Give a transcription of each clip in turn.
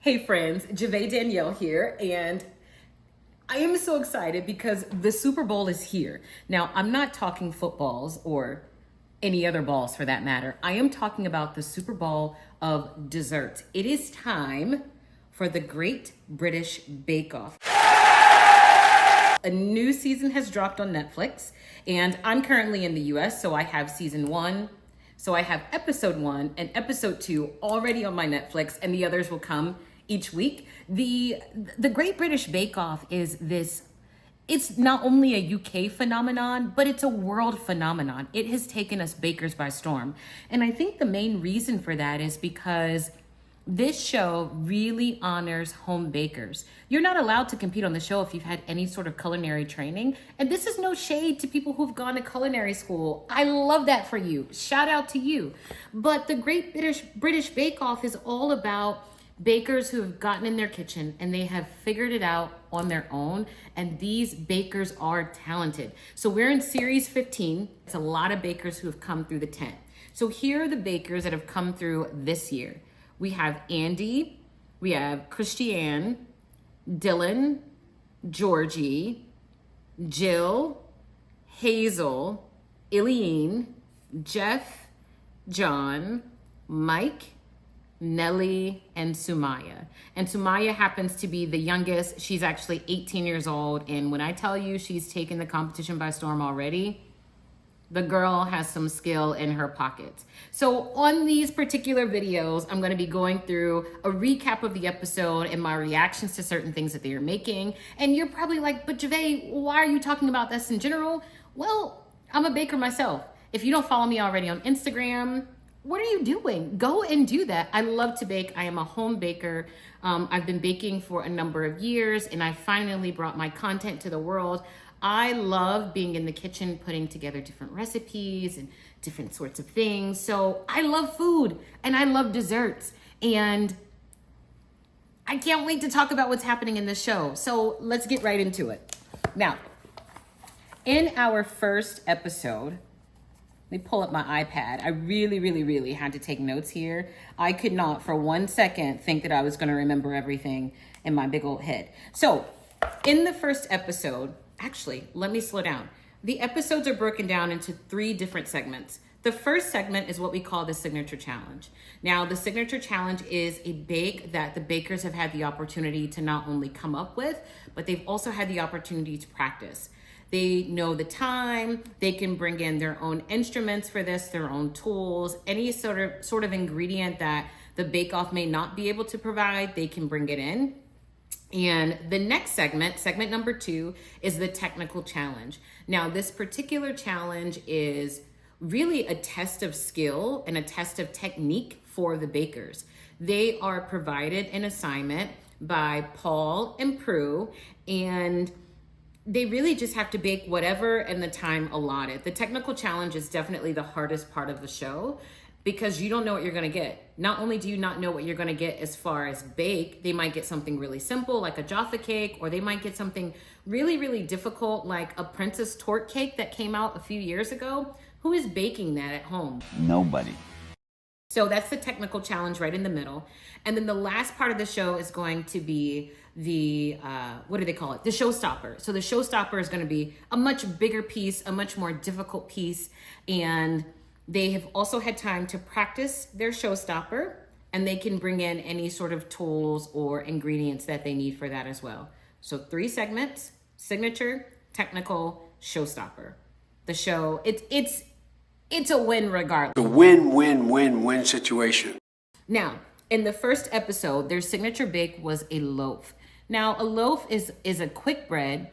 Hey friends, Jave Danielle here, and I am so excited because the Super Bowl is here. Now, I'm not talking footballs or any other balls for that matter. I am talking about the Super Bowl of desserts. It is time for the Great British Bake Off. A new season has dropped on Netflix, and I'm currently in the US, so I have season 1. So I have episode 1 and episode 2 already on my Netflix, and the others will come each week. The Great British Bake Off is this, it's not only a UK phenomenon, but it's a world phenomenon. It has taken us bakers by storm. And I think the main reason for that is because this show really honors home bakers. You're not allowed to compete on the show if you've had any sort of culinary training. And this is no shade to people who've gone to culinary school. I love that for you. Shout out to you. But the Great British Bake Off is all about bakers who have gotten in their kitchen and they have figured it out on their own. And these bakers are talented. So we're in series 15. It's a lot of bakers who have come through the tent. So here are the bakers that have come through this year. We have Andy, we have Christiane, Dylan, Georgie, Jill, Hazel, Eileen, Jeff, John, Mike, Nellie, and Sumaya. And Sumaya happens to be the youngest. She's actually 18 years old. And when I tell you she's taken the competition by storm already, the girl has some skill in her pockets. So on these particular videos, I'm gonna be going through a recap of the episode and my reactions to certain things that they are making. And you're probably like, but Jave, why are you talking about this in general? Well, I'm a baker myself. If you don't follow me already on Instagram, what are you doing? Go and do that. I love to bake. I am a home baker. I've been baking for a number of years and I finally brought my content to the world. I love being in the kitchen, putting together different recipes and different sorts of things. So I love food and I love desserts. And I can't wait to talk about what's happening in this show. So let's get right into it. Now, in our first episode, let me pull up my iPad. I really had to take notes here. I could not for 1 second think that I was gonna remember everything in my big old head. So in the first episode, actually, let me slow down. The episodes are broken down into 3 different segments. The first segment is what we call the Signature Challenge. Now, the Signature Challenge is a bake that the bakers have had the opportunity to not only come up with, but they've also had the opportunity to practice. They know the time, they can bring in their own instruments for this, their own tools, any sort of ingredient that the bake-off may not be able to provide, they can bring it in. And the next segment number 2, is the technical challenge. Now, this particular challenge is really a test of skill and a test of technique for the bakers. They are provided an assignment by Paul and Prue, and they really just have to bake whatever in the time allotted. The technical challenge is definitely the hardest part of the show because you don't know what you're gonna get. Not only do you not know what you're gonna get as far as bake, they might get something really simple like a Jaffa cake, or they might get something really difficult like a Princess Torte cake that came out a few years ago. Who is baking that at home? Nobody. So that's the technical challenge right in the middle. And then the last part of the show is going to be the, what do they call it? The Showstopper. So the Showstopper is gonna be a much bigger piece, a much more difficult piece. And they have also had time to practice their Showstopper, and they can bring in any sort of tools or ingredients that they need for that as well. So 3 segments: signature, technical, Showstopper. The show, it's a win regardless. A win-win-win-win situation. Now, in the first episode, their signature bake was a loaf. Now, a loaf is a quick bread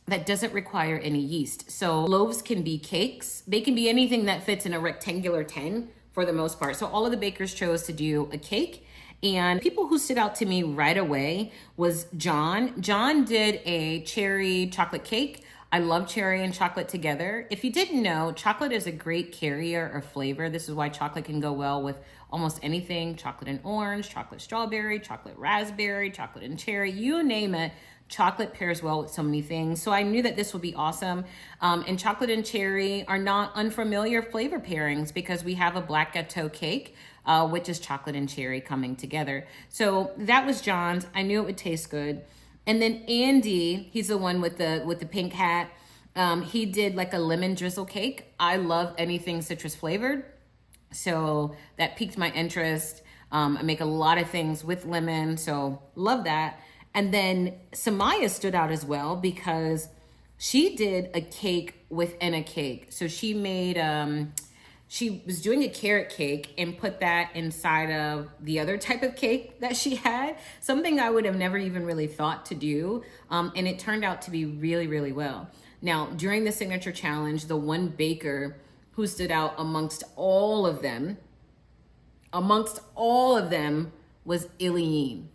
that doesn't require any yeast. So loaves can be cakes. They can be anything that fits in a rectangular tin for the most part. So all of the bakers chose to do a cake. And people who stood out to me right away was John. John did a cherry chocolate cake. I love cherry and chocolate together. If you didn't know, chocolate is a great carrier of flavor. This is why chocolate can go well with almost anything. Chocolate and orange, chocolate strawberry, chocolate raspberry, chocolate and cherry, you name it. Chocolate pairs well with so many things. So I knew that this would be awesome. And chocolate and cherry are not unfamiliar flavor pairings because we have a black gâteau cake, which is chocolate and cherry coming together. So that was John's. I knew it would taste good. And then Andy, he's the one with the pink hat. He did like a lemon drizzle cake. I love anything citrus flavored. So that piqued my interest. I make a lot of things with lemon, so love that. And then Samaya stood out as well because she did a cake within a cake. So she made, she was doing a carrot cake and put that inside of the other type of cake that she had. Something I would have never even really thought to do. And it turned out to be really, really well. Now, during the signature challenge, the one baker who stood out amongst all of them was Eileen.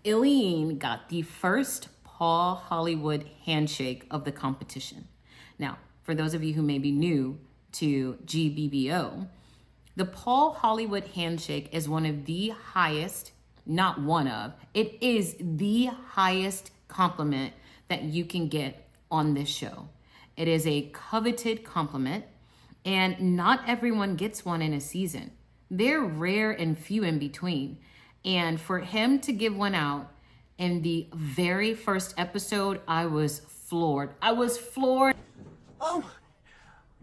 Eileen got the first Paul Hollywood handshake of the competition. Now, for those of you who may be new to GBBO, the Paul Hollywood handshake is one of the highest, not one of, it is the highest compliment that you can get on this show. It is a coveted compliment, and not everyone gets one in a season. They're rare and few in between. And for him to give one out in the very first episode, I was floored. Oh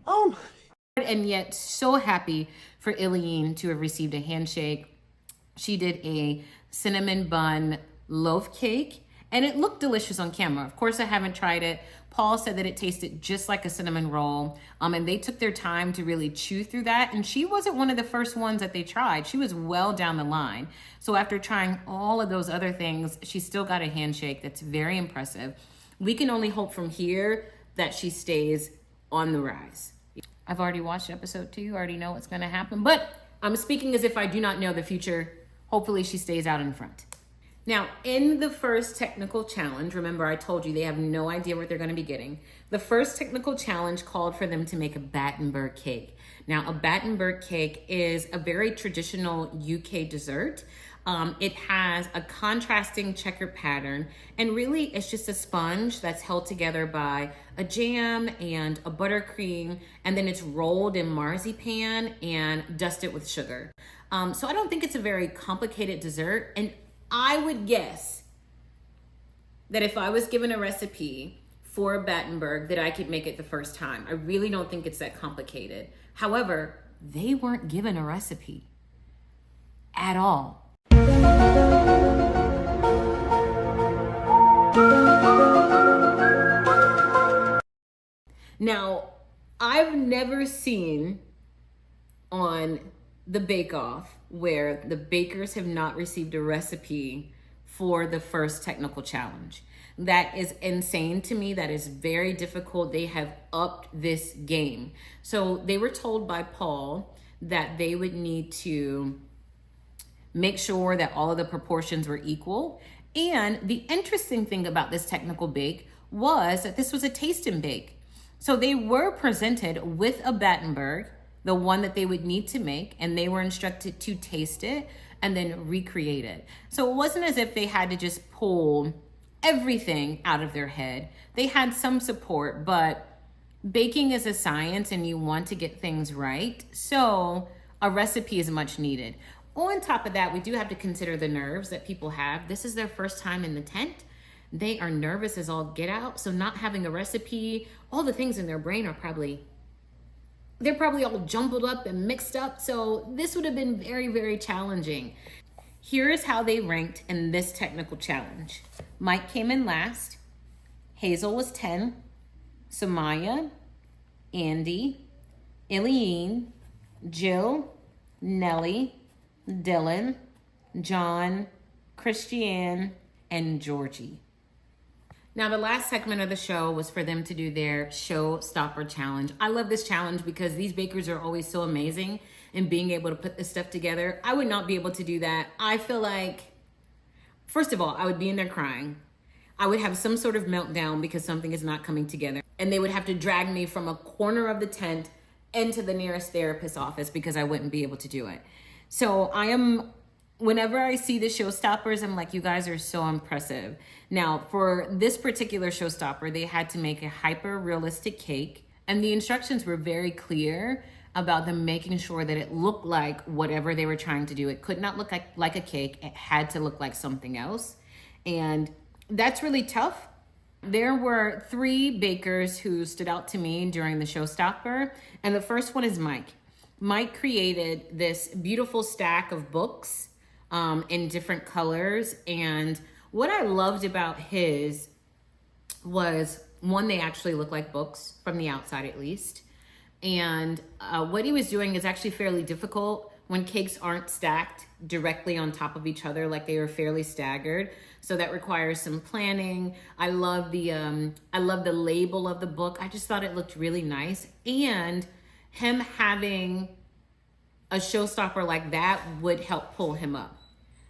my. And yet so happy for Eileen to have received a handshake. She did a cinnamon bun loaf cake, and it looked delicious on camera. Of course, I haven't tried it. Paul said that it tasted just like a cinnamon roll, and they took their time to really chew through that, and she wasn't one of the first ones that they tried. She was well down the line. So after trying all of those other things, she still got a handshake. That's very impressive. We can only hope from here that she stays on the rise. I've already watched episode 2, already know what's gonna happen, but I'm speaking as if I do not know the future. Hopefully she stays out in front. Now, in the first technical challenge, remember I told you they have no idea what they're going to be getting. The first technical challenge called for them to make a Battenberg cake. Now, a Battenberg cake is a very traditional UK dessert. It has a contrasting checkered pattern, and really it's just a sponge that's held together by a jam and a buttercream, and then it's rolled in marzipan and dusted with sugar. So I don't think it's a very complicated dessert, and I would guess that if I was given a recipe for a Battenberg, that I could make it the first time. I really don't think it's that complicated. However, they weren't given a recipe at all. Now, I've never seen on the Bake Off where the bakers have not received a recipe for the first technical challenge. That is insane to me. That is very difficult. They have upped this game. So they were told by Paul that they would need to make sure that all of the proportions were equal. And the interesting thing about this technical bake was that this was a taste and bake. So they were presented with a Battenberg, the one that they would need to make, and they were instructed to taste it and then recreate it. So it wasn't as if they had to just pull everything out of their head. They had some support, but baking is a science and you want to get things right. So a recipe is much needed. On top of that, we do have to consider the nerves that people have. This is their first time in the tent. They are nervous as all get out. So not having a recipe, all the things in their brain are they're probably all jumbled up and mixed up. So this would have been very, very challenging. Here is how they ranked in this technical challenge. Mike came in last. Hazel was 10. Samaya, Andy, Eileen, Jill, Nellie, Dylan, John, Christiane, and Georgie. Now, the last segment of the show was for them to do their Showstopper challenge. I love this challenge because these bakers are always so amazing in being able to put this stuff together. I would not be able to do that. I feel like, first of all, I would be in there crying. I would have some sort of meltdown because something is not coming together. And they would have to drag me from a corner of the tent into the nearest therapist's office because I wouldn't be able to do it. So whenever I see the Showstoppers, I'm like, you guys are so impressive. Now, for this particular Showstopper, they had to make a hyper realistic cake, and the instructions were very clear about them making sure that it looked like whatever they were trying to do. It could not look like a cake. It had to look like something else. And that's really tough. There were 3 bakers who stood out to me during the Showstopper, and the first one is Mike. Mike created this beautiful stack of books in different colors, and what I loved about his was, one, they actually look like books from the outside at least, and what he was doing is actually fairly difficult when cakes aren't stacked directly on top of each other, like they are fairly staggered. So that requires some planning. I love the label of the book. I just thought it looked really nice. And him having a Showstopper like that would help pull him up.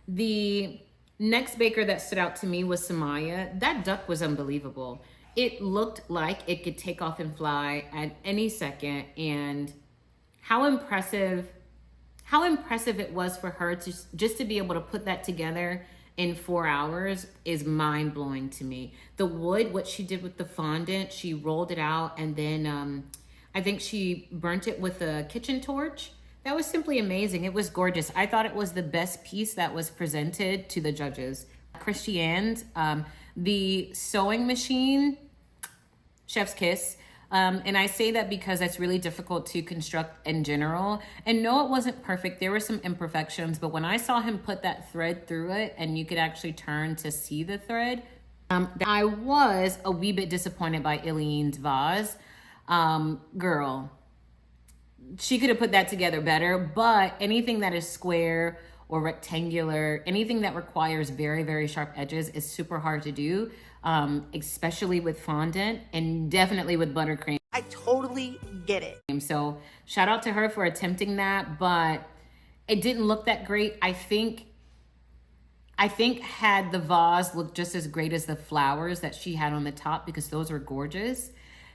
The next baker that stood out to me was Samaya. That duck was unbelievable. It looked like it could take off and fly at any second. And how impressive it was for her to just to be able to put that together in 4 hours is mind-blowing to me. The wood, what she did with the fondant, she rolled it out, and then I think she burnt it with a kitchen torch. That was simply amazing. It was gorgeous. I thought it was the best piece that was presented to the judges. Christiane's, the sewing machine, chef's kiss. And I say that because it's really difficult to construct in general. And no, it wasn't perfect. There were some imperfections, but when I saw him put that thread through it and you could actually turn to see the thread, I was a wee bit disappointed by Ilene's vase. Girl, she could have put that together better, but anything that is square or rectangular, anything that requires very, very sharp edges is super hard to do. Especially with fondant and definitely with buttercream. I totally get it. So shout out to her for attempting that, but it didn't look that great. I think had the vase looked just as great as the flowers that she had on the top, because those were gorgeous.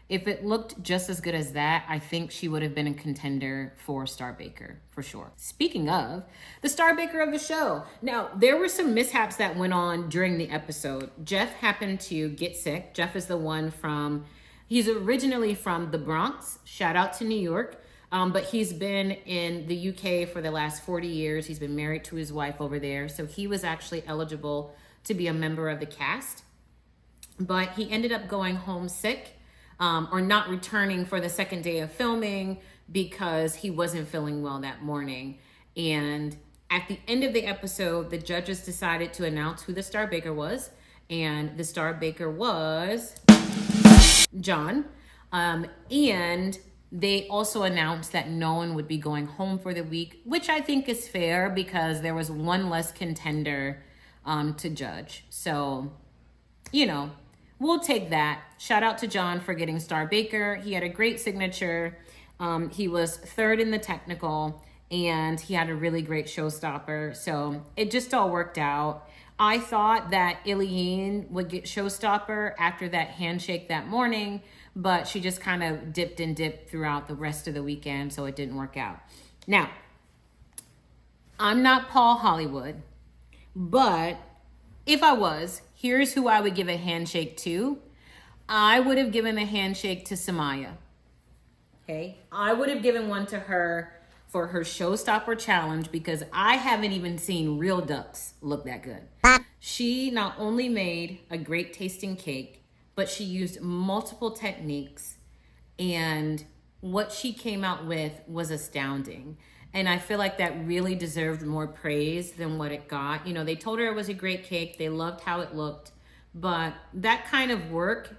If it looked just as good as that, I think she would have been a contender for Star Baker for sure. Speaking of the Star Baker of the show, now there were some mishaps that went on during the episode. Jeff happened to get sick. Jeff is the one he's originally from the Bronx. Shout out to New York. But he's been in the UK for the last 40 years. He's been married to his wife over there. So he was actually eligible to be a member of the cast. But he ended up going home sick. Or not returning for the second day of filming because he wasn't feeling well that morning. And at the end of the episode, the judges decided to announce who the Star Baker was. And the Star Baker was John. And they also announced that no one would be going home for the week, which I think is fair because there was one less contender to judge. So, we'll take that. Shout out to John for getting Star Baker. He had a great signature. He was 3rd in the technical, and he had a really great Showstopper. So it just all worked out. I thought that Ilene would get Showstopper after that handshake that morning, but she just kind of dipped and dipped throughout the rest of the weekend, so it didn't work out. Now, I'm not Paul Hollywood, but if I was, here's who I would give a handshake to. I would have given a handshake to Samaya. Okay? I would have given one to her for her Showstopper challenge because I haven't even seen real ducks look that good. She not only made a great tasting cake, but she used multiple techniques, and what she came out with was astounding. And I feel like that really deserved more praise than what it got. They told her it was a great cake. They loved how it looked. But that kind of work,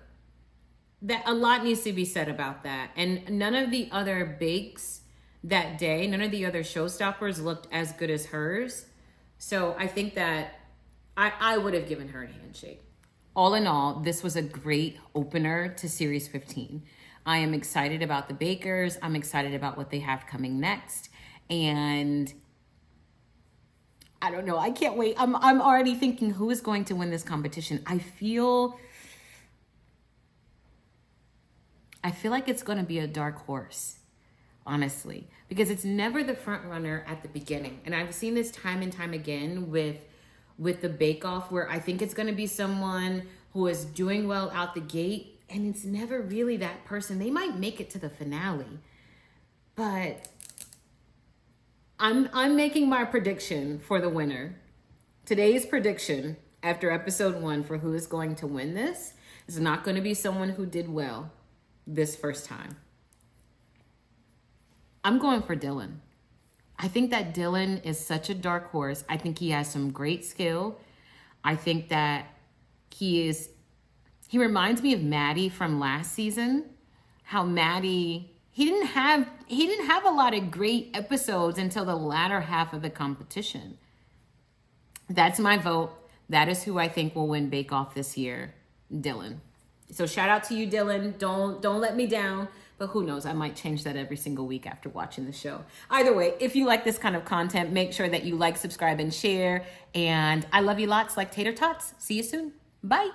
that a lot needs to be said about that. And none of the other bakes that day, none of the other Showstoppers looked as good as hers. So I think that I would have given her a handshake. All in all, this was a great opener to Series 15. I am excited about the bakers. I'm excited about what they have coming next. And I don't know. I can't wait. I'm already thinking who is going to win this competition. I feel like it's going to be a dark horse, honestly, because it's never the front runner at the beginning. And I've seen this time and time again with the Bake Off, where I think it's going to be someone who is doing well out the gate, and it's never really that person. They might make it to the finale, but I'm making my prediction for the winner. Today's prediction after episode 1 for who is going to win this is not going to be someone who did well this first time. I'm going for Dylan. I think that Dylan is such a dark horse. I think he has some great skill. I think that he reminds me of Maddie from last season. How Maddie, he didn't have a lot of great episodes until the latter half of the competition. That's my vote. That is who I think will win Bake Off this year, Dylan. So shout out to you, Dylan. Don't let me down. But who knows? I might change that every single week after watching the show. Either way, if you like this kind of content, make sure that you like, subscribe, and share. And I love you lots like tater tots. See you soon. Bye.